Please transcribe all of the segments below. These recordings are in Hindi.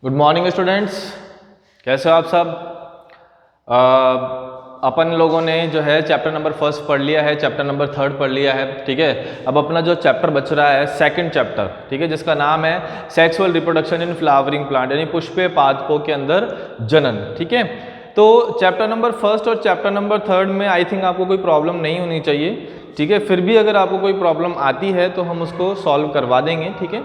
गुड मॉर्निंग स्टूडेंट्स, कैसे हो आप सब। अपन लोगों ने जो है चैप्टर नंबर फर्स्ट पढ़ लिया है, चैप्टर नंबर थर्ड पढ़ लिया है, ठीक है। अब अपना जो चैप्टर बच रहा है सेकंड चैप्टर, ठीक है, जिसका नाम है sexual reproduction in flowering plant, यानी पुष्पीय पादपों के अंदर जनन, ठीक है। तो चैप्टर नंबर फर्स्ट और चैप्टर नंबर थर्ड में आई थिंक आपको कोई प्रॉब्लम नहीं होनी चाहिए, ठीक है। फिर भी अगर आपको कोई प्रॉब्लम आती है तो हम उसको सॉल्व करवा देंगे, ठीक है।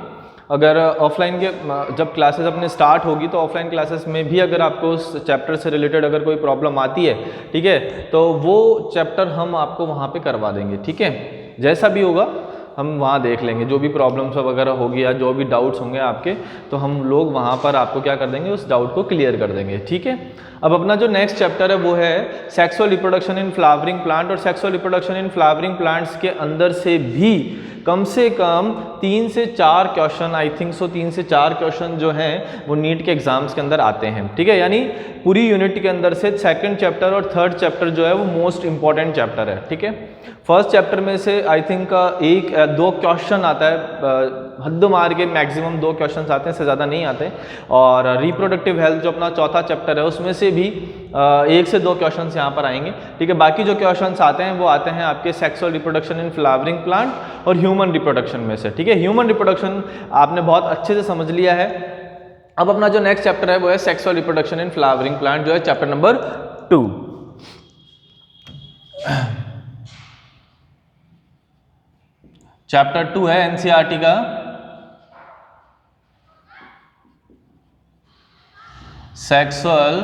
अगर ऑफलाइन के जब क्लासेस अपने स्टार्ट होगी तो ऑफलाइन क्लासेस में भी अगर आपको उस चैप्टर से रिलेटेड अगर कोई प्रॉब्लम आती है, ठीक है, तो वो चैप्टर हम आपको वहाँ पे करवा देंगे, ठीक है। जैसा भी होगा हम वहाँ देख लेंगे, जो भी प्रॉब्लम्स वगैरह होगी या जो भी डाउट्स होंगे आपके, तो हम लोग वहाँ पर आपको क्या कर देंगे, उस डाउट को क्लियर कर देंगे, ठीक है। अब अपना जो नेक्स्ट चैप्टर है वो है sexual reproduction in flowering plant, और sexual reproduction in flowering plants के अंदर से भी कम से कम 3 से 4 क्वेश्चन, आई थिंक सो 3 से 4 क्वेश्चन जो हैं वो नीट के एग्जाम्स के अंदर आते हैं, ठीक है। यानी पूरी यूनिट के अंदर से सेकंड चैप्टर और थर्ड चैप्टर जो है वो मोस्ट इंपॉर्टेंट चैप्टर है, ठीक है। फर्स्ट चैप्टर में से आई थिंक 1-2 क्वेश्चन आता है, हद मार के मैक्सिमम 2 क्वेश्चन आते हैं, इससे ज़्यादा नहीं आते। और रिप्रोडक्टिव हेल्थ जो अपना चौथा चैप्टर है उसमें से भी 1 से 2 क्वेश्चन यहाँ पर आएंगे, ठीक है। बाकी जो क्वेश्चन आते हैं वो आते हैं आपके sexual reproduction in flowering plant और ह्यूमन रिप्रोडक्शन में से, ठीक है। ह्यूमन रिप्रोडक्शन आपने बहुत अच्छे से समझ लिया है। अब अपना जो नेक्स्ट चैप्टर है वो है sexual reproduction in flowering plant, जो है चैप्टर नंबर 2। चैप्टर 2 है एनसीईआरटी का sexual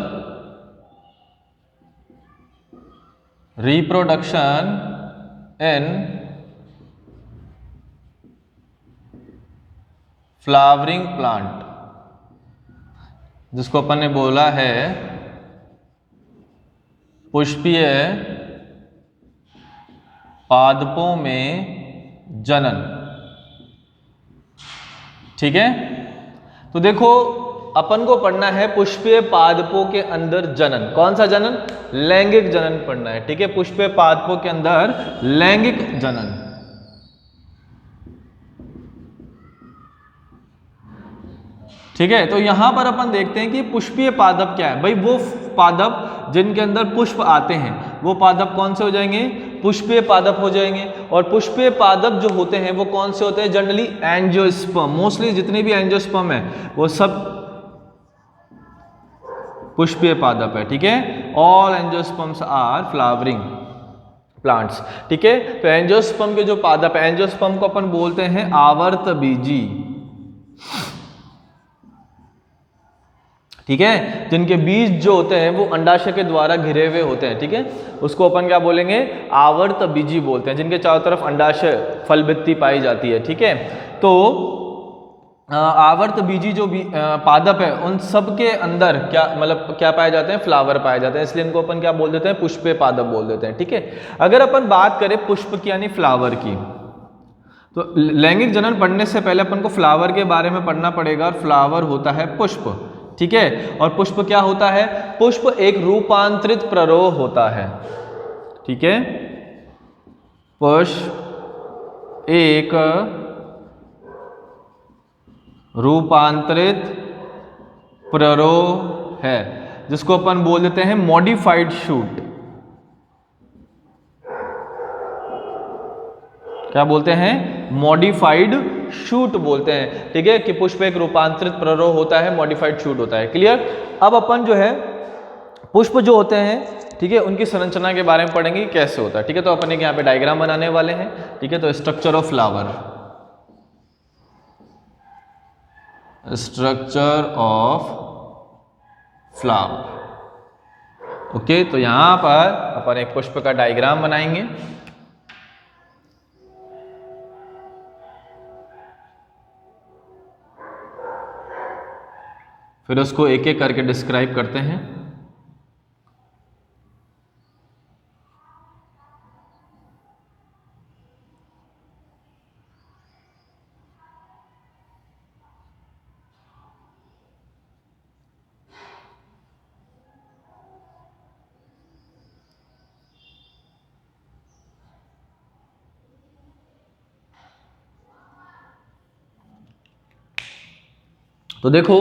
reproduction in flowering plant, जिसको अपन ने बोला है पुष्पीय पादपों में जनन, ठीक है। तो देखो अपन को पढ़ना है पुष्पीय पादपों के अंदर जनन। कौन सा जनन? लैंगिक जनन पढ़ना है, ठीक है। पुष्पीय पादपों के अंदर लैंगिक जनन, ठीक है। तो यहां पर अपन देखते हैं कि पुष्पीय पादप क्या है। भाई वो पादप जिनके अंदर पुष्प आते हैं वो पादप कौन से हो जाएंगे? पुष्पीय पादप हो जाएंगे। और पुष्पीय पादप जो होते हैं वो कौन से होते हैं? जनरली एंजियोस्पर्म, मोस्टली जितने भी एंजियोस्पर्म है वो सब पुष्पीय पादप है, ठीक है। All angiosperms are flowering plants, ठीक है। तो एंजियोस्पर्म के जो पादप है, एंजियोस्पर्म को अपन बोलते हैं आवर्त बीजी, ठीक है। जिनके बीज जो होते हैं वो अंडाशय के द्वारा घिरे हुए होते हैं, ठीक है। उसको अपन क्या बोलेंगे? आवर्त बीजी बोलते हैं, जिनके चारों तरफ अंडाशय फल भित्ति पाई जाती है, ठीक है। तो आवर्त बीजी जो भी पादप है उन सब के अंदर क्या मतलब क्या पाए जाते हैं? फ्लावर पाए जाते हैं, इसलिए इनको अपन क्या बोल देते हैं? पुष्पीय पादप बोल देते हैं, ठीक है। अगर अपन बात करें पुष्प की यानी फ्लावर की, तो लैंगिक जनन पढ़ने से पहले अपन को फ्लावर के बारे में पढ़ना पड़ेगा। और फ्लावर होता है पुष्प, ठीक है। और पुष्प क्या होता है? पुष्प एक रूपांतरित प्ररोह होता है, ठीक है। पुष्प एक रूपांतरित प्ररोह है, जिसको अपन बोल देते हैं मॉडिफाइड शूट। क्या बोलते हैं? मॉडिफाइड शूट बोलते हैं, ठीक है। कि पुष्प एक रूपांतरित प्ररोह होता है, मॉडिफाइड शूट होता है, क्लियर। अब अपन जो है पुष्प जो होते हैं, ठीक है, उनकी संरचना के बारे में पढ़ेंगे कैसे होता है, ठीक है। तो अपन एक यहाँ पे डायग्राम बनाने वाले हैं, ठीक है। तो structure of flower, structure of flower, okay. तो यहां पर अपन एक पुष्प का डायग्राम बनाएंगे, फिर उसको एक एक करके डिस्क्राइब करते हैं। तो देखो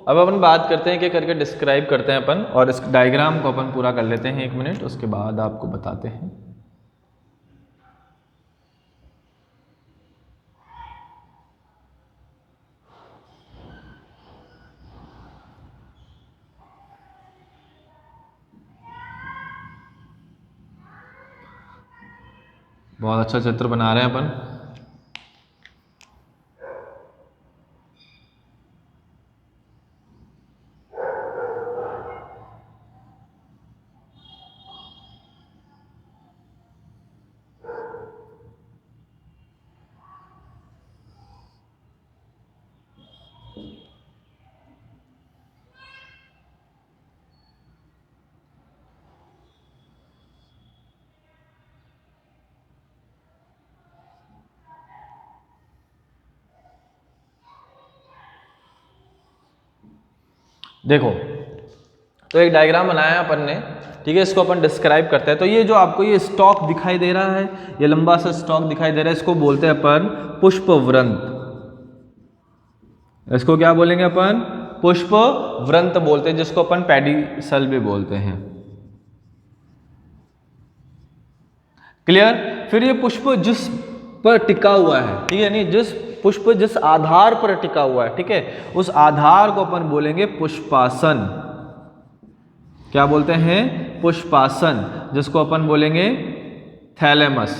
अब अपन बात करते हैं कि करके डिस्क्राइब करते हैं अपन, और इस डायग्राम को अपन पूरा कर लेते हैं 1 मिनट, उसके बाद आपको बताते हैं। बहुत अच्छा चित्र बना रहे हैं अपन। देखो, तो एक डायग्राम बनाया है अपन ने, ठीक है, इसको अपन डिस्क्राइब करते हैं। तो ये जो आपको ये स्टॉक दिखाई दे रहा है, ये लंबा सा स्टॉक दिखाई दे रहा है, इसको बोलते हैं अपन पुष्पवृंत। इसको क्या बोलेंगे अपन? पुष्पवृंत बोलते हैं, जिसको अपन पेडिसल भी बोलते हैं। क्लियर? फिर ये पुष्प जिस पर टिका हुआ है, ठीक है, नहीं, जिस पुष्प जिस आधार पर टिका हुआ है, ठीक है, उस आधार को अपन बोलेंगे पुष्पासन। क्या बोलते हैं? पुष्पासन, जिसको अपन बोलेंगे थैलेमस।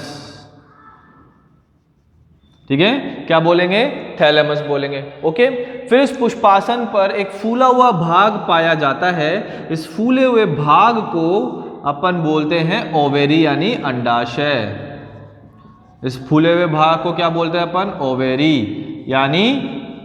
ठीक है, क्या बोलेंगे? थैलेमस बोलेंगे। ओके, फिर इस पुष्पासन पर एक फूला हुआ भाग पाया जाता है। इस फूले हुए भाग को अपन बोलते हैं ओवेरी यानी अंडाशय। इस फूले हुए भाग को क्या बोलते हैं अपन? ओवेरी यानी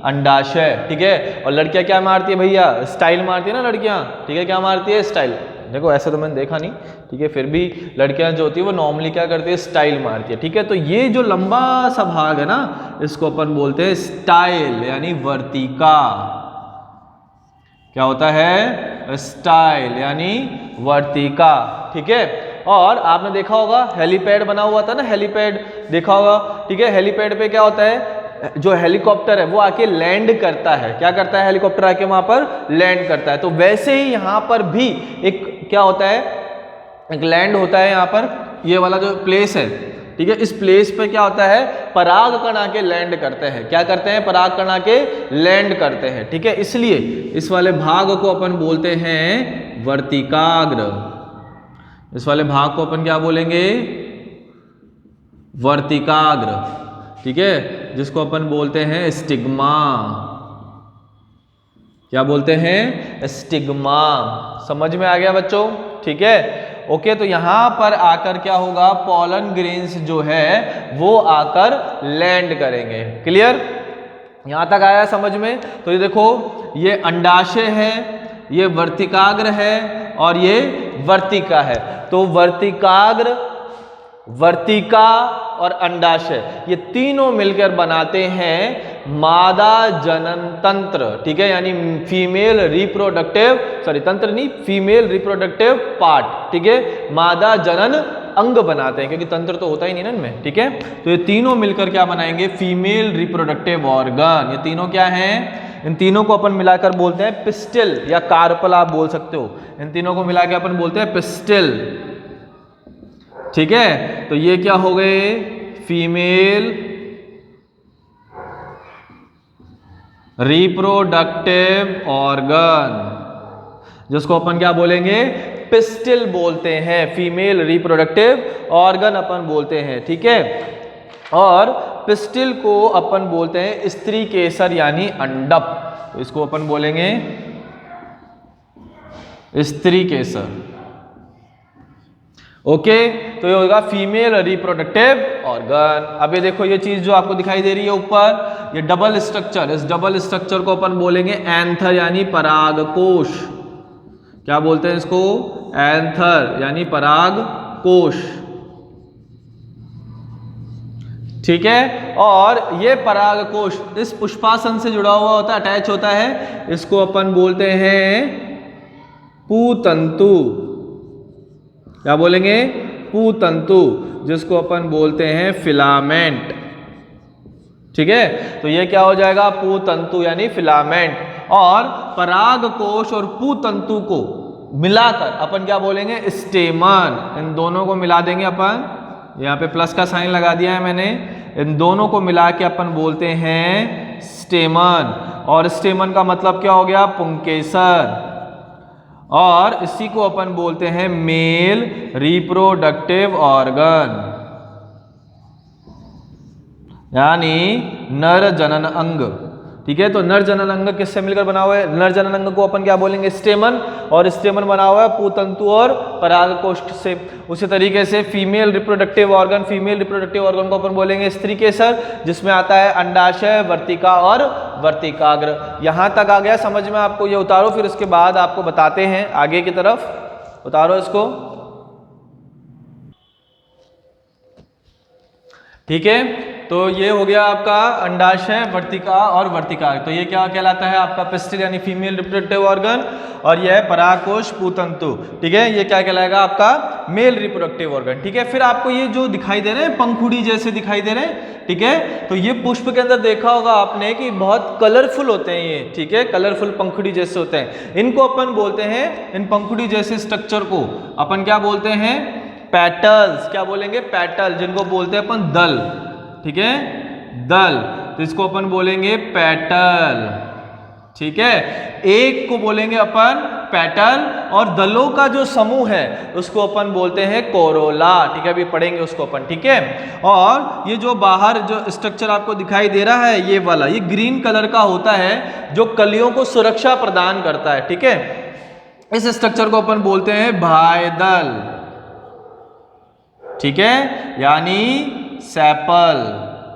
अंडाशय। ठीक है, और लड़कियां क्या मारती है भैया? स्टाइल मारती है ना लड़कियां, ठीक है, क्या मारती है? स्टाइल। देखो ऐसे तो मैंने देखा नहीं, ठीक है, फिर भी लड़कियां जो होती है वो नॉर्मली क्या करती है? स्टाइल मारती है। ठीक है, तो ये जो लंबा सा भाग है ना, इसको अपन बोलते हैं स्टाइल यानी वर्तिका। क्या होता है? स्टाइल यानी वर्तिका। ठीक है, और आपने देखा होगा हेलीपैड बना हुआ था ना, हेलीपैड देखा होगा, ठीक है, हेलीपैड पे क्या होता है? जो हेलीकॉप्टर है वो आके लैंड करता है। क्या करता है? हेलीकॉप्टर आके वहां पर लैंड करता है। तो वैसे ही यहां पर भी एक क्या होता है? एक लैंड होता है यहाँ पर, ये वाला जो प्लेस है, ठीक है, इस प्लेस पे क्या होता है? पराग कण आके लैंड करते हैं। क्या करते हैं? पराग कण आके लैंड करते हैं। ठीक है, इसलिए इस वाले भाग को अपन बोलते हैं वर्तिकाग्र। इस वाले भाग को अपन क्या बोलेंगे? वर्तिकाग्र। ठीक है, जिसको अपन बोलते हैं स्टिग्मा। क्या बोलते हैं? स्टिग्मा। समझ में आ गया बच्चों? ठीक है, ओके, तो यहां पर आकर क्या होगा? पॉलन ग्रेन्स जो है वो आकर लैंड करेंगे। क्लियर? यहां तक आया समझ में? तो ये देखो, ये अंडाशय है, ये वर्तिकाग्र है और ये वर्तिका है। तो वर्तिकाग्र, वर्तिका और अंडाशय, ये तीनों मिलकर बनाते हैं मादा जनन तंत्र। ठीक है, यानी फीमेल रिप्रोडक्टिव, सॉरी तंत्र नहीं, फीमेल रिप्रोडक्टिव पार्ट। ठीक है, मादा जनन अंग बनाते हैं, क्योंकि तंत्र तो होता ही नहीं ना इनमें। ठीक है, तो ये तीनों मिलकर क्या बनाएंगे? Female reproductive organ. ये तीनों क्या हैं? इन तीनों को अपन मिलाकर बोलते हैं पिस्टिल या कार्पल, आप बोल सकते हो। इन तीनों को मिलाकर अपन बोलते हैं पिस्टिल। ठीक है, तो ये क्या हो गए? फीमेल रिप्रोडक्टिव ऑर्गन, जिसको अपन क्या बोलेंगे? पिस्टिल बोलते हैं। फीमेल रिप्रोडक्टिव ऑर्गन अपन बोलते हैं। ठीक है, और पिस्टिल को अपन बोलते हैं स्त्री केसर यानी अंडप। तो इसको अपन बोलेंगे स्त्री केसर। ओके, तो ये होगा फीमेल रिप्रोडक्टिव ऑर्गन। अब ये देखो, ये चीज जो आपको दिखाई दे रही है ऊपर, ये डबल स्ट्रक्चर, इस डबल स्ट्रक्चर को अपन बोलेंगे एंथर यानी परागकोश। क्या बोलते हैं इसको? एंथर यानी परागकोश। ठीक है, और ये परागकोश इस पुष्पासन से जुड़ा हुआ होता है, अटैच होता है। इसको अपन बोलते हैं पूतंतु। क्या बोलेंगे? पूतंतु, जिसको अपन बोलते हैं फिलामेंट। ठीक है, तो ये क्या हो जाएगा? पूतंतु यानी फिलामेंट। और पराग कोश और पुतंतु को मिलाकर अपन क्या बोलेंगे, स्टेमन। इन दोनों को मिला देंगे अपन, यहाँ पे प्लस का साइन लगा दिया है मैंने, इन दोनों को मिला के अपन बोलते हैं स्टेमन। और स्टेमन का मतलब क्या हो गया, पुंकेसर। और इसी को अपन बोलते हैं मेल रिप्रोडक्टिव ऑर्गन, यानी नर जनन अंग। ठीक है, तो नर जनन अंग किससे मिलकर बना हुआ है, नर जनन अंग को अपन क्या बोलेंगे, स्टेमन। और स्टेमन बना हुआ है पुतंतु और परागकोश से। उसी तरीके से female reproductive organ, female reproductive organ को अपन बोलेंगे स्त्री केसर, जिसमें आता है अंडाशय, वर्तिका और वर्तिकाग्र। यहां तक आ गया समझ में आपको, ये उतारो, फिर उसके बाद आपको बताते हैं आगे की तरफ। उतारो इसको। ठीक है, तो ये हो गया आपका अंडाशय, वर्तिका और वर्तिका। तो ये क्या कहलाता है आपका पिस्टिल यानी फीमेल रिप्रोडक्टिव ऑर्गन, और यह है परागकोश पुतंतु। ठीक है, ये क्या कहलाएगा आपका मेल रिप्रोडक्टिव ऑर्गन। ठीक है, फिर आपको ये जो दिखाई दे रहे हैं पंखुड़ी जैसे दिखाई दे रहे हैं, ठीक है, तो ये पुष्प के अंदर देखा होगा आपने कि बहुत कलरफुल होते हैं ये। ठीक है, कलरफुल पंखुड़ी जैसे होते हैं, इनको अपन बोलते हैं, इन पंखुड़ी जैसे स्ट्रक्चर को अपन क्या बोलते हैं, पेटल्स। क्या बोलेंगे, पेटल, जिनको बोलते हैं अपन दल। ठीक है, दल, तो इसको अपन बोलेंगे पेटल। ठीक है, एक को बोलेंगे अपन पेटल, और दलों का जो समूह है उसको अपन बोलते हैं कोरोला। ठीक है, अभी पढ़ेंगे उसको अपन। ठीक है, और ये जो बाहर जो स्ट्रक्चर आपको दिखाई दे रहा है ये वाला, ये ग्रीन कलर का होता है, जो कलियों को सुरक्षा प्रदान करता है। ठीक है, इस स्ट्रक्चर को अपन बोलते हैं बाह्यदल। ठीक है, यानी सेपल।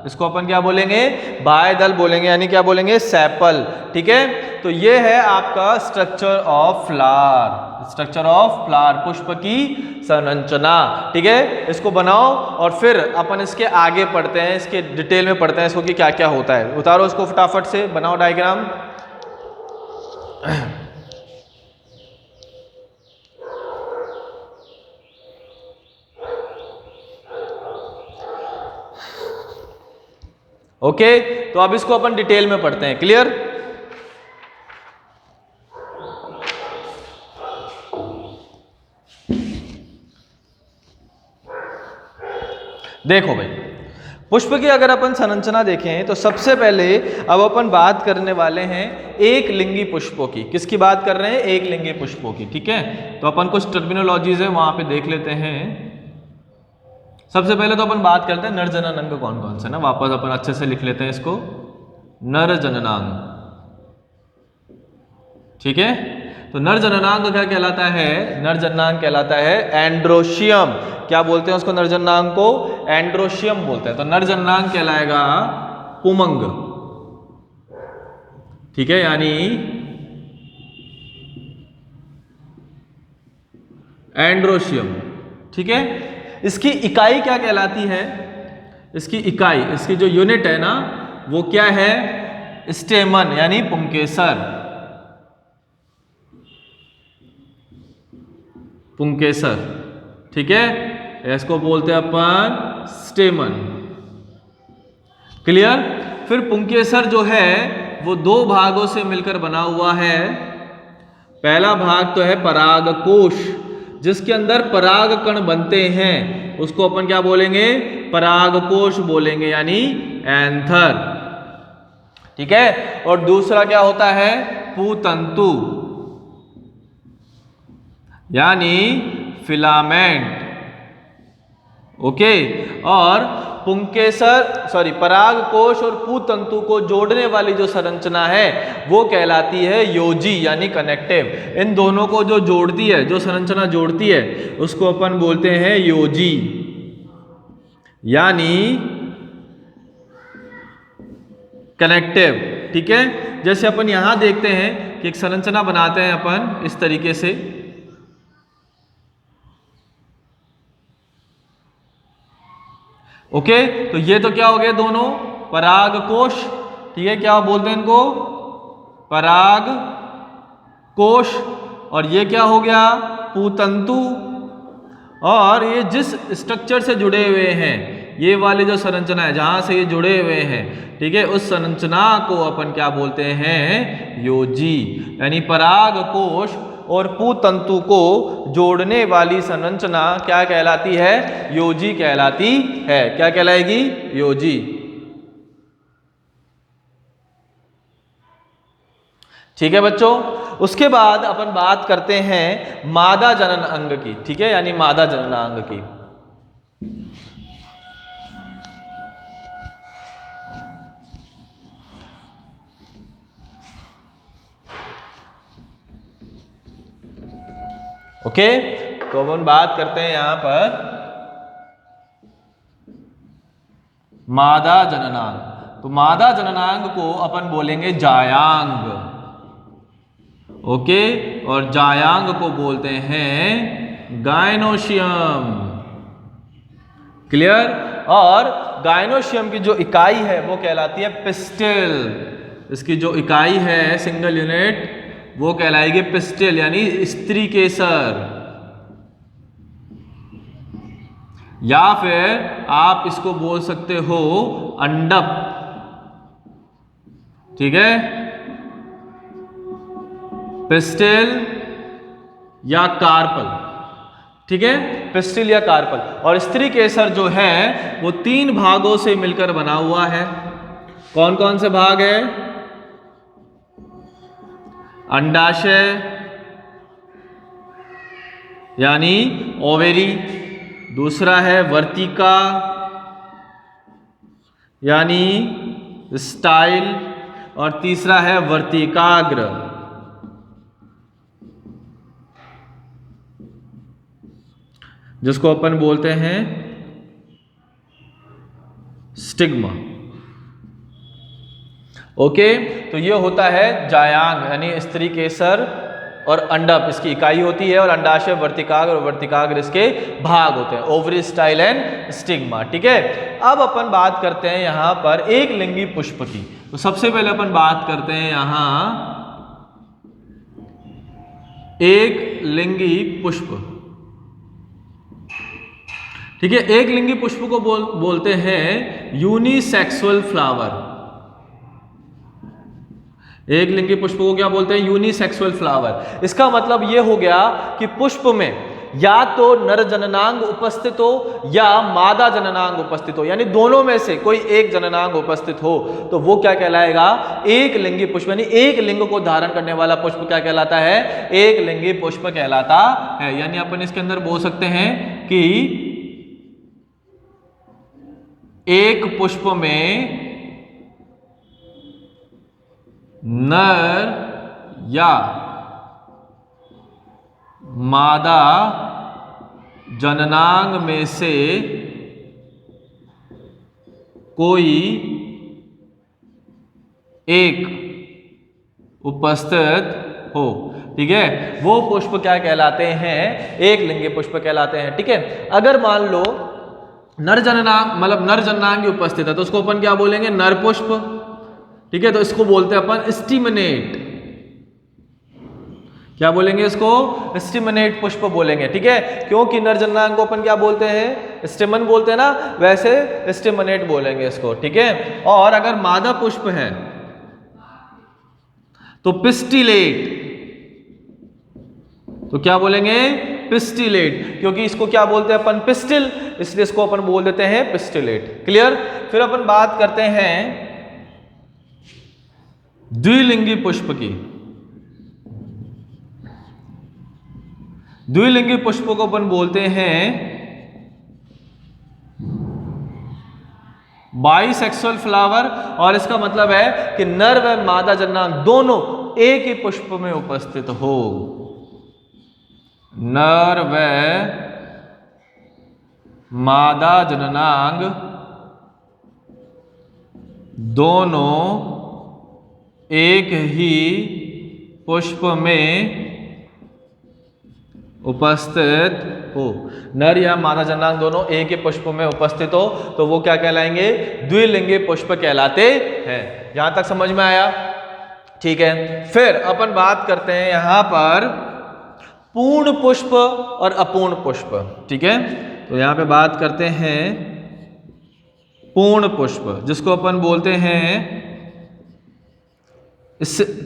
इसको अपन क्या बोलेंगे, बाह्यदल बोलेंगे, यानी क्या बोलेंगे, सेपल। ठीक है, तो ये है आपका structure of flower, structure of flower, पुष्प की संरचना। ठीक है, इसको बनाओ और फिर अपन इसके आगे पढ़ते हैं, इसके डिटेल में पढ़ते हैं इसको कि क्या क्या होता है। उतारो इसको फटाफट से, बनाओ डायग्राम। ओके, तो अब इसको अपन डिटेल में पढ़ते हैं। क्लियर? देखो भाई, पुष्प की अगर अपन संरचना देखें तो सबसे पहले अब अपन बात करने वाले हैं एक लिंगी पुष्पों की। किसकी बात कर रहे हैं, एक लिंगी पुष्पों की। ठीक है, तो अपन कुछ टर्मिनोलॉजीज है वहां पे देख लेते हैं। सबसे पहले तो अपन बात करते हैं नर जननांग कौन कौन से ना, वापस अपन अच्छे से लिख लेते हैं इसको, नर जननांग। ठीक है, तो नर जननांग क्या कहलाता है, नर जननांग कहलाता है एंड्रोशियम। क्या बोलते हैं उसको, नर जननांग को एंड्रोशियम बोलते हैं। तो नर जननांग कहलाएगा पुमंग। ठीक है, यानी एंड्रोशियम। ठीक है, इसकी इकाई क्या कहलाती है, इसकी इकाई, इसकी जो यूनिट है ना वो क्या है, स्टेमन यानी पुंकेसर। पुंकेसर। ठीक है, इसको बोलते हैं अपन स्टेमन। क्लियर? फिर पुंकेसर जो है वो दो भागों से मिलकर बना हुआ है। पहला भाग तो है परागकोश, जिसके अंदर पराग कण बनते हैं, उसको अपन क्या बोलेंगे, परागकोश बोलेंगे, यानी एंथर। ठीक है, और दूसरा क्या होता है, पुतंतु यानी फिलामेंट। ओके, और परागकोश और पुतंतु को जोड़ने वाली जो संरचना है वो कहलाती है योजी यानी कनेक्टिव। इन दोनों को जो जोड़ती है, जो संरचना जोड़ती है, उसको अपन बोलते हैं योजी यानी कनेक्टिव। ठीक है, जैसे अपन यहां देखते हैं कि एक संरचना बनाते हैं अपन इस तरीके से। ओके, तो ये तो क्या हो गया, दोनों परागकोश। ठीक है, क्या बोलते हैं इनको, परागकोश। और ये क्या हो गया, पुतंतु। और ये जिस स्ट्रक्चर से जुड़े हुए हैं ये वाली जो संरचना है जहां से ये जुड़े हुए हैं, ठीक है, उस संरचना को अपन क्या बोलते हैं, योजी। यानी पराग कोश और पुतंतु को जोड़ने वाली संरचना क्या कहलाती है, योजी कहलाती है। क्या कहलाएगी, योजी। ठीक है बच्चों, उसके बाद अपन बात करते हैं मादा जनन अंग की, ठीक है, यानी मादा जननांग की। ओके, तो अपन बात करते हैं यहां पर मादा जननांग। तो मादा जननांग को अपन बोलेंगे जायांग। ओके, और जायांग को बोलते हैं गायनोशियम। क्लियर। और गायनोशियम की जो इकाई है वो कहलाती है पिस्टिल। इसकी जो इकाई है सिंगल यूनिट वो कहलाएगी पिस्टिल, यानी स्त्री केसर। या फिर आप इसको बोल सकते हो अंडप। ठीक है, पिस्टिल या कार्पल। ठीक है, पिस्टिल या कार्पल। और स्त्री केसर जो है वो 3 भागों से मिलकर बना हुआ है। कौन कौन से भाग है, अंडाशय यानी ओवेरी, दूसरा है वर्तिका यानी स्टाइल, और तीसरा है वर्तिकाग्र। जिसको अपन बोलते हैं स्टिग्मा। ओके, तो ये होता है जायांग यानी स्त्री केसर और अंडप इसकी इकाई होती है, और अंडाशय, वर्तिकाग्र और वर्तिकाग्र इसके भाग होते हैं, ओवरी, स्टाइल एंड स्टिग्मा। ठीक है, अब अपन बात करते हैं यहां पर एक लिंगी पुष्प की। तो सबसे पहले अपन बात करते हैं यहां एक लिंगी पुष्प। ठीक है, एक लिंगी पुष्प को बोलते हैं यूनिसेक्सुअल फ्लावर। एक लिंगी पुष्प को क्या बोलते हैं, यूनिसेक्सुअल फ्लावर। इसका मतलब यह हो गया कि पुष्प में या तो नर जननांग उपस्थित हो या मादा जननांग उपस्थित हो, यानी दोनों में से कोई एक जननांग उपस्थित हो, तो वो क्या कहलाएगा, एक लिंगी पुष्प। यानी एक लिंग को धारण करने वाला पुष्प क्या कहलाता है, एक लिंगी पुष्प कहलाता है। यानी अपन इसके अंदर बोल सकते हैं कि एक पुष्प में नर या मादा जननांग में से कोई एक उपस्थित हो। ठीक है, वो पुष्प क्या कहलाते हैं, एक लिंगी पुष्प कहलाते हैं। ठीक है, अगर मान लो नर जननांग मतलब नर जननांग उपस्थित है तो उसको अपन क्या बोलेंगे, नर पुष्प। ठीक है, तो इसको बोलते हैं अपन स्टिमिनेट। क्या बोलेंगे इसको, स्टिमिनेट पुष्प बोलेंगे। ठीक है, क्योंकि नर जननांग को अपन क्या बोलते हैं, स्टिमन बोलते हैं ना, वैसे स्टिमिनेट बोलेंगे इसको। ठीक है, और अगर मादा पुष्प है तो पिस्टिलेट। तो क्या बोलेंगे, पिस्टिलेट, क्योंकि इसको क्या बोलते हैं अपन, पिस्टिल, इसलिए इसको अपन बोल देते हैं पिस्टिलेट। क्लियर। फिर अपन बात करते हैं द्विलिंगी पुष्प की। द्विलिंगी पुष्प को अपन बोलते हैं बाइसेक्सुअल फ्लावर, और इसका मतलब है कि नर व मादा जननांग दोनों एक ही पुष्प में उपस्थित हो। नर व मादा जननांग दोनों एक ही पुष्प में उपस्थित हो। नर या मादा जननांग दोनों एक ही पुष्प में उपस्थित हो तो वो क्या कहलाएंगे, द्विलिंगी पुष्प कहलाते हैं। यहां तक समझ में आया। ठीक है, फिर अपन बात करते हैं यहां पर पूर्ण पुष्प और अपूर्ण पुष्प। ठीक है, तो यहां पे बात करते हैं पूर्ण पुष्प, जिसको अपन बोलते हैं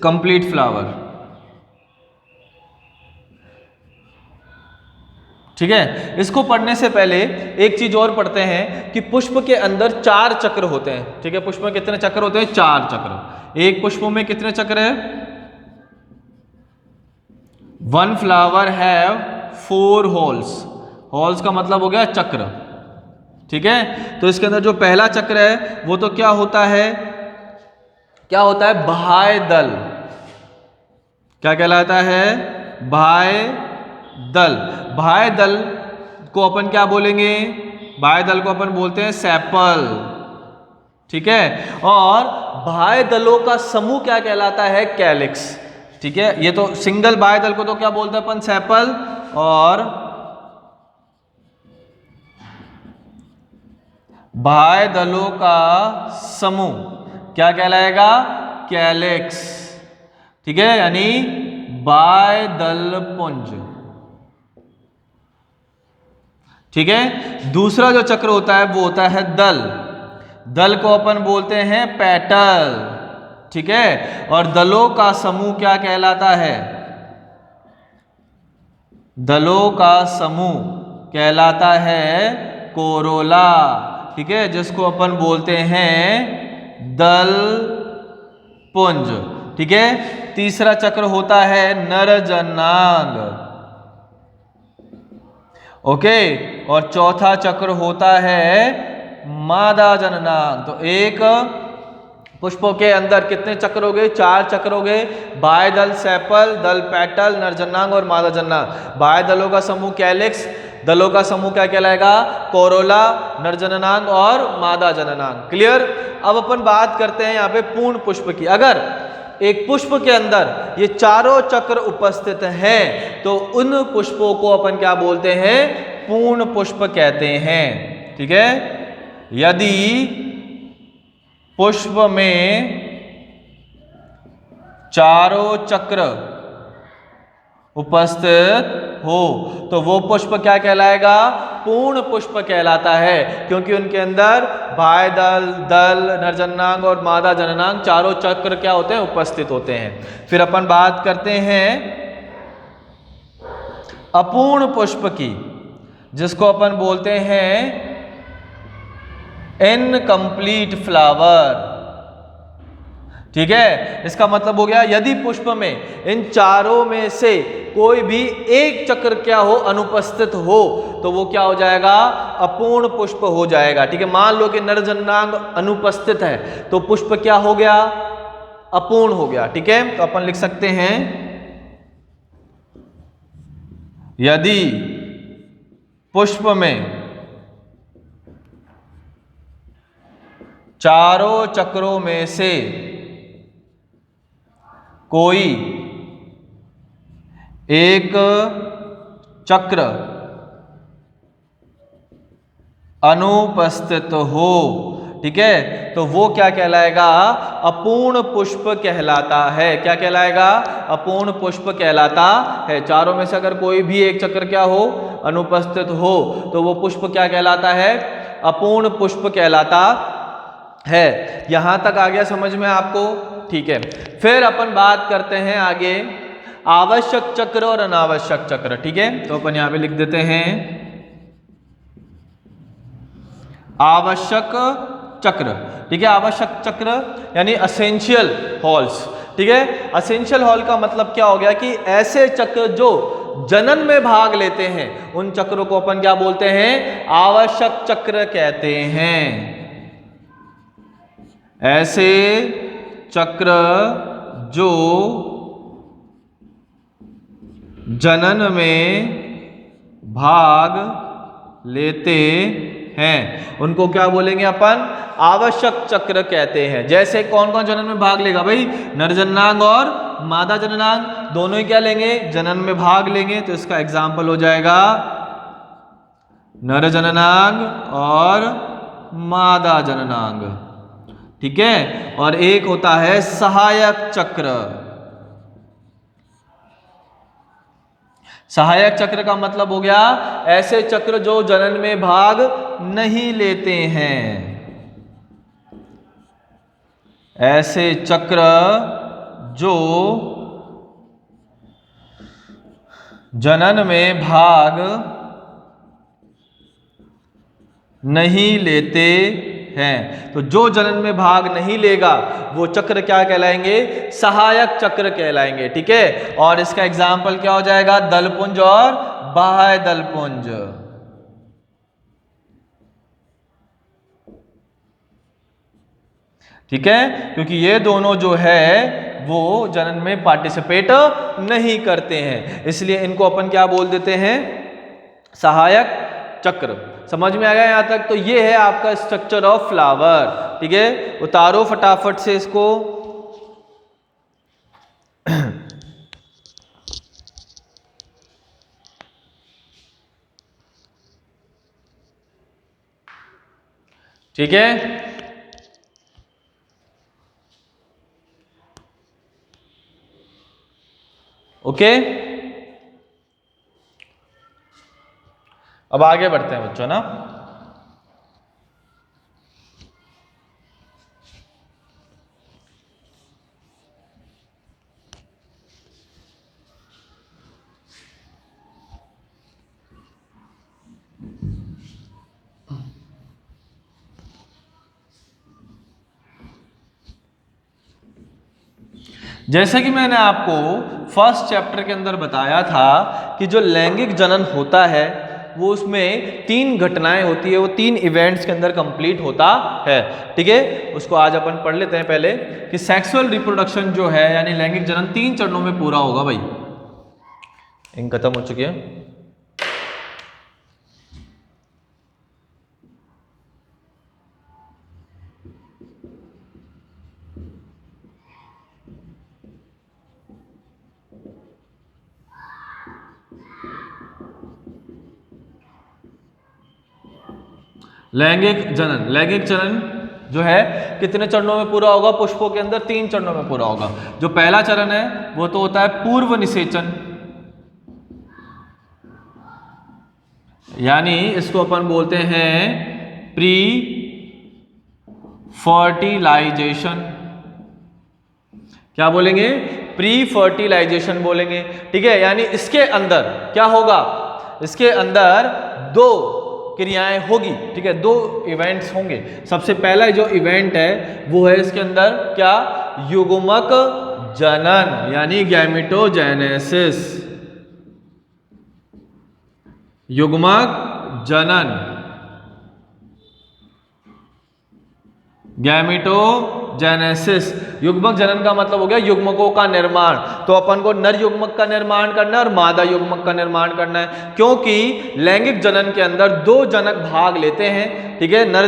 कंप्लीट फ्लावर। ठीक है, इसको पढ़ने से पहले एक चीज और पढ़ते हैं कि पुष्प के अंदर 4 चक्र होते हैं। ठीक है, पुष्प में कितने चक्र होते हैं? 4 चक्र। एक पुष्प में कितने चक्र है? 1 फ्लावर हैव 4 होल्स। होल्स का मतलब हो गया चक्र। ठीक है, तो इसके अंदर जो पहला चक्र है वो तो क्या होता है? क्या होता है? बाह्य दल। क्या कहलाता है? बाह्य दल। बाह्य दल को अपन क्या बोलेंगे? बाह्य दल को अपन बोलते हैं सेपल। ठीक है, और बाह्य दलों का समूह क्या कहलाता है? कैलिक्स। ठीक है, ये तो सिंगल बाह्य दल को तो क्या बोलते हैं अपन? सेपल। और बाह्य दलों का समूह क्या कहलाएगा? कैलिक्स। ठीक है, यानी बाह्य दल पुंज। ठीक है, दूसरा जो चक्र होता है वो होता है दल। दल को अपन बोलते हैं पेटल। ठीक है, और दलों का समूह क्या कहलाता है? दलों का समूह कहलाता है कोरोला। ठीक है, जिसको अपन बोलते हैं दल पुंज। ठीक है, तीसरा चक्र होता है नरजनांग। ओके, और चौथा चक्र होता है मादा जननांग। तो एक पुष्पों के अंदर कितने चक्र हो गए? 4 चक्र हो गए। बाह्य दल सेपल, दल पेटल, नरजनांग और मादा जननांग। बाह्य दलों का समूह कैलिक्स, दलों का समूह क्या कहलाएगा? कोरोला, नरजननांग और मादा जननांग। क्लियर? अब अपन बात करते हैं यहाँ पे पूर्ण पुष्प की। अगर एक पुष्प के अंदर ये चारों चक्र उपस्थित हैं तो उन पुष्पों को अपन क्या बोलते हैं? पूर्ण पुष्प कहते हैं। ठीक है, यदि पुष्प में चारों चक्र उपस्थित हो तो वो पुष्प क्या कहलाएगा? पूर्ण पुष्प कहलाता है, क्योंकि उनके अंदर बाह्य दल, दल, नरजनांग और मादा जननांग चारों चक्र क्या होते हैं? उपस्थित होते हैं। फिर अपन बात करते हैं अपूर्ण पुष्प की, जिसको अपन बोलते हैं इनकम्प्लीट फ्लावर। ठीक है, इसका मतलब हो गया यदि पुष्प में इन चारों में से कोई भी एक चक्र क्या हो? अनुपस्थित हो तो वो क्या हो जाएगा? अपूर्ण पुष्प हो जाएगा। ठीक है, मान लो कि नरजनांग अनुपस्थित है तो पुष्प क्या हो गया? अपूर्ण हो गया। ठीक है, तो अपन लिख सकते हैं यदि पुष्प में चारों चक्रों में से कोई एक चक्र अनुपस्थित हो, ठीक है, तो वो क्या कहलाएगा? अपूर्ण पुष्प कहलाता है। क्या कहलाएगा? अपूर्ण पुष्प कहलाता है। चारों में से अगर कोई भी एक चक्र क्या हो? अनुपस्थित हो तो वो पुष्प क्या कहलाता है? अपूर्ण पुष्प कहलाता है। यहां तक आ गया समझ में आपको? ठीक है, फिर अपन बात करते हैं आगे आवश्यक चक्र और अनावश्यक चक्र। ठीक है, तो अपन यहां पे लिख देते हैं आवश्यक चक्र। ठीक है, आवश्यक चक्र यानी असेंशियल हॉल्स। ठीक है, असेंशियल हॉल का मतलब क्या हो गया कि ऐसे चक्र जो जनन में भाग लेते हैं उन चक्रों को अपन क्या बोलते हैं? आवश्यक चक्र कहते हैं। ऐसे चक्र जो जनन में भाग लेते हैं उनको क्या बोलेंगे अपन? आवश्यक चक्र कहते हैं। जैसे कौन कौन जनन में भाग लेगा भाई? नरजनांग और मादा जननांग दोनों ही क्या लेंगे? जनन में भाग लेंगे। तो इसका एग्जाम्पल हो जाएगा नरजननांग और मादा जननांग। ठीक है, और एक होता है सहायक चक्र। सहायक चक्र का मतलब हो गया ऐसे चक्र जो जनन में भाग नहीं लेते हैं। ऐसे चक्र जो जनन में भाग नहीं लेते हैं। तो जो जनन में भाग नहीं लेगा वो चक्र क्या कहलाएंगे? सहायक चक्र कहलाएंगे। ठीक है, और इसका एग्जाम्पल क्या हो जाएगा? दलपुंज और बाह्य दलपुंज। ठीक है, क्योंकि ये दोनों जो है वो जनन में पार्टिसिपेट नहीं करते हैं, इसलिए इनको अपन क्या बोल देते हैं? सहायक चक्र। समझ में आ गया यहां तक? तो ये है आपका स्ट्रक्चर ऑफ फ्लावर। ठीक है, उतारो फटाफट से इसको। ठीक है, ओके। अब आगे बढ़ते हैं बच्चों ना। जैसे कि मैंने आपको फर्स्ट चैप्टर के अंदर बताया था कि जो लैंगिक जनन होता है वो उसमें 3 घटनाएं होती है, वो 3 इवेंट्स के अंदर कंप्लीट होता है। ठीक है, उसको आज अपन पढ़ लेते हैं पहले कि सेक्सुअल रिप्रोडक्शन जो है यानी लैंगिक जनन 3 चरणों में पूरा होगा। भाई इन खत्म हो चुकी है। लैंगिक जनन जो है कितने चरणों में पूरा होगा? पुष्पों के अंदर 3 चरणों में पूरा होगा। जो पहला चरण है वो तो होता है पूर्व निषेचन, यानी इसको अपन बोलते हैं प्री फर्टिलाइजेशन। क्या बोलेंगे? प्री फर्टिलाइजेशन बोलेंगे। ठीक है, यानी इसके अंदर क्या होगा? इसके अंदर 2 क्रियाएं होगी। ठीक है, 2 इवेंट्स होंगे। सबसे पहला जो इवेंट है वो है इसके अंदर क्या? युग्मक जनन यानी गैमेटोजेनेसिस। युग्मक जनन, गैमेटोजेनेसिस। युग्मक जनन का मतलब हो गया युग्मकों का निर्माण। तो अपन को नर युग्मक का निर्माण करना है और मादा युग्मक का निर्माण करना है, क्योंकि लैंगिक जनन के अंदर 2 जनक भाग लेते हैं। ठीक है, नर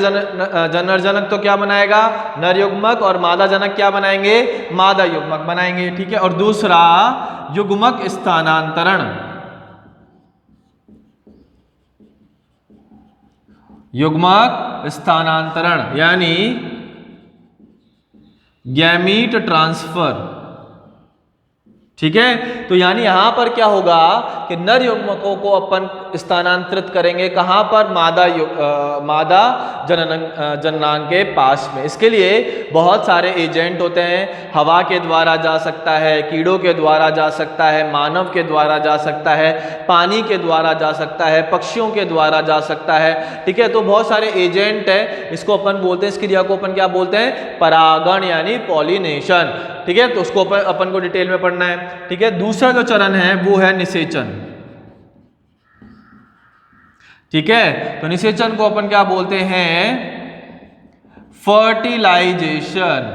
जनक तो क्या बनाएगा? नर युग्मक, और मादा जनक क्या बनाएंगे? मादा युग्मक बनाएंगे। ठीक है, और दूसरा युग्मक स्थानांतरण। युग्मक स्थानांतरण यानी गैमीट ट्रांसफर। ठीक है, तो यानी यहां पर क्या होगा कि नर युग्मकों को अपन स्थानांतरित करेंगे कहां पर? मादा जननांग के पास में। इसके लिए बहुत सारे एजेंट होते हैं। हवा के द्वारा जा सकता है, कीड़ों के द्वारा जा सकता है, मानव के द्वारा जा सकता है, पानी के द्वारा जा सकता है, पक्षियों के द्वारा जा सकता है। ठीक है, तो बहुत सारे एजेंट है। इसको अपन बोलते हैं, इस क्रिया को अपन क्या बोलते हैं? परागण यानी पॉलिनेशन। ठीक है, तो उसको अपन को डिटेल में पढ़ना है। ठीक है, दूसरा जो चरण है वो है निषेचन। ठीक है, तो निषेचन को अपन क्या बोलते हैं? फर्टिलाइजेशन।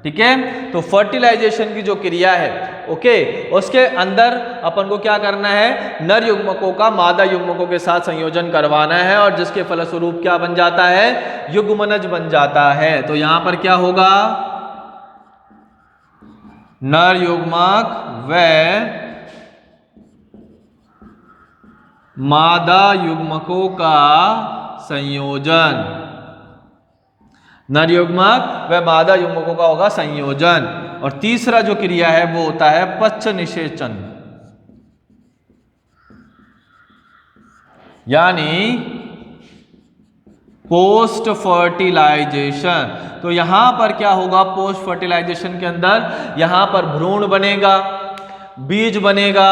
ठीक है, तो फर्टिलाइजेशन की जो क्रिया है, ओके, उसके अंदर अपन को क्या करना है? नर युग्मकों का मादा युग्मकों के साथ संयोजन करवाना है, और जिसके फलस्वरूप क्या बन जाता है? युग्मनज बन जाता है। तो यहां पर क्या होगा? नर युग्मक व मादा युग्मकों का संयोजन। नर युग्मक व मादा युग्मकों का होगा संयोजन। और तीसरा जो क्रिया है वो होता है पश्च निषेचन, यानी पोस्ट फर्टिलाइजेशन। तो यहाँ पर क्या होगा, पोस्ट फर्टिलाइजेशन के अंदर यहाँ पर भ्रूण बनेगा, बीज बनेगा,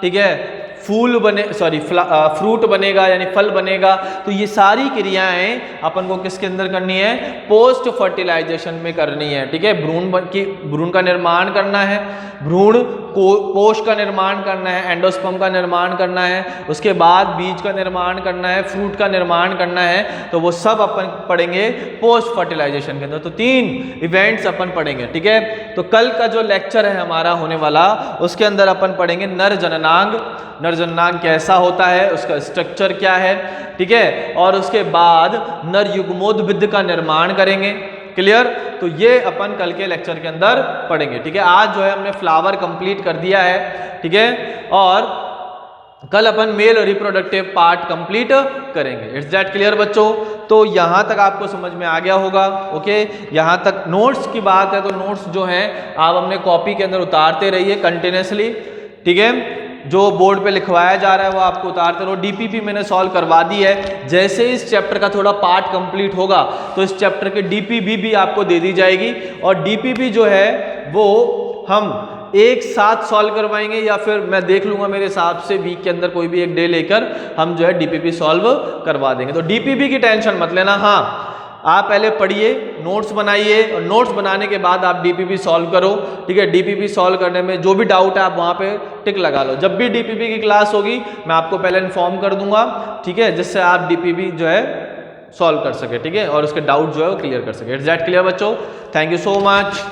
ठीक है, फूल बने, सॉरी फ्रूट बनेगा यानी फल बनेगा। तो ये सारी क्रियाएं अपन को किसके अंदर करनी है, पोस्ट फर्टिलाइजेशन में करनी है, ठीक है। भ्रूण का निर्माण करना है, भ्रूण कोश का निर्माण करना है, एंडोस्पर्म का निर्माण करना है, उसके बाद बीज का निर्माण करना है, फ्रूट का निर्माण करना है। तो वो सब अपन पढ़ेंगे पोस्ट फर्टिलाइजेशन के अंदर। तो 3 इवेंट्स अपन पढ़ेंगे, ठीक है। तो कल का जो लेक्चर है हमारा होने वाला, उसके अंदर अपन पढ़ेंगे नर जननांग, नर जननांग कैसा होता है, उसका स्ट्रक्चर क्या है, ठीक है। और उसके बाद नर युग्मोद्भिद का निर्माण करेंगे, क्लियर। तो ये अपन कल के लेक्चर के अंदर पढ़ेंगे, ठीक है। आज जो है हमने फ्लावर कंप्लीट कर दिया है, ठीक है, और कल अपन मेल रिप्रोडक्टिव पार्ट कंप्लीट करेंगे। इट्स दैट क्लियर बच्चों। तो यहाँ तक आपको समझ में आ गया होगा, ओके। यहाँ तक नोट्स की बात है, तो नोट्स जो हैं आप अपने कॉपी के अंदर उतारते रहिए कंटिन्यूसली, ठीक है। जो बोर्ड पे लिखवाया जा रहा है वो आपको उतारते रहो। डीपीपी मैंने सॉल्व करवा दी है, जैसे इस चैप्टर का थोड़ा पार्ट कंप्लीट होगा तो इस चैप्टर के डीपीबी भी आपको दे दी जाएगी। और डीपीबी जो है वो हम एक साथ सॉल्व करवाएंगे, या फिर मैं देख लूंगा मेरे हिसाब से वीक के अंदर कोई भी एक डे लेकर हम जो है डीपीपी सॉल्व करवा देंगे। तो डीपीबी की टेंशन मत लेना। हाँ, आप पहले पढ़िए, नोट्स बनाइए, और नोट्स बनाने के बाद आप डीपीपी सॉल्व करो, ठीक है। डीपीपी सॉल्व करने में जो भी डाउट है आप वहाँ पे टिक लगा लो। जब भी डीपीपी की क्लास होगी मैं आपको पहले इन्फॉर्म कर दूंगा, ठीक है, जिससे आप डीपीपी जो है सॉल्व कर सके, ठीक है, और उसके डाउट जो है वो क्लियर कर सके। इट्स दैट क्लियर बच्चों। Thank you so much.